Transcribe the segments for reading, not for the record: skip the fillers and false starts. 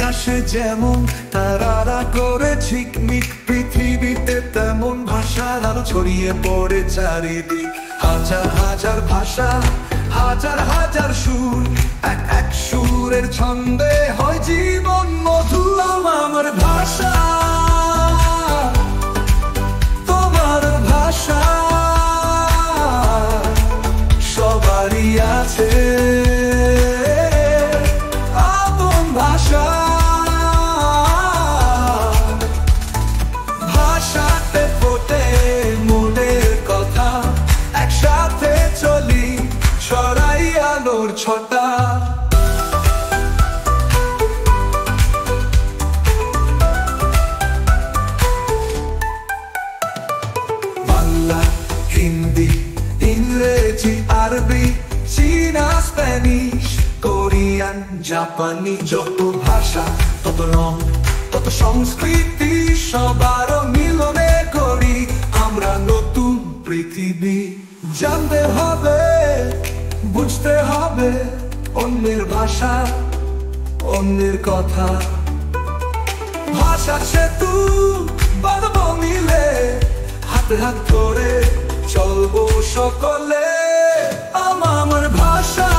আকাশে যেমন তারারা করে ঝিকমিক, পৃথিবীতে তেমন ভাষার আলো ছড়িয়ে পড়ে চারিদিক। হাজার হাজার ভাষা, হাজার হাজার সুর, এক এক সুরের ছন্দে হয় জীবন মধু। আমার ভাষা, তোমার ভাষা, সবারই আছে আপন ভাষা। ভাষাতে ফোটে মনের কথা, একসাথে চলি ছড়াই আলোর ছটা। বাংলা, হিন্দি, ইংরেজি, আরবি, চীনা, স্প্যানিশ, কোরিয়ান, জাপানি, যত ভাষা তত রং তত সংস্কৃতি, সবার মিলনে করি আমরা নতুন পৃথিবী। জানতে হবে, বুঝতে হবে অন্যের ভাষা, অন্যের কথা। ভাষা সেতু বাঁধবো মিলে, হাতে হাত ধরে চলবো সকলে। আমার ভাষা,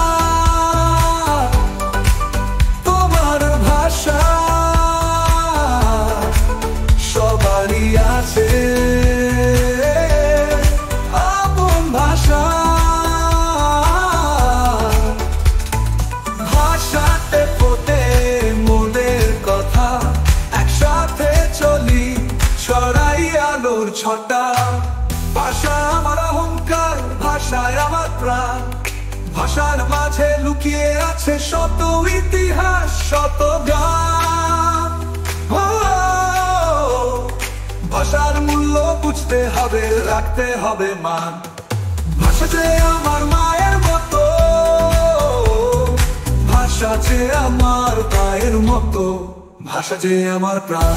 তোমার ভাষা, সবারই আছে আপন ভাষা। ভাষাতে ফোটে মনের কথা, একসাথে চলি ছড়াই আলোর ছটা। ভাষা আমার অহংকার, ভাষায় আমার প্রাণ, ভাষার মাঝে লুকিয়ে আছে শত ইতিহাস, শত গান। ভাষার মূল্য বুঝতে হবে, রাখতে হবে মান। ভাষা যে আমার মায়ের মতো, ভাষা যে আমার পায়ের মতো, ভাষা যে আমার প্রাণ।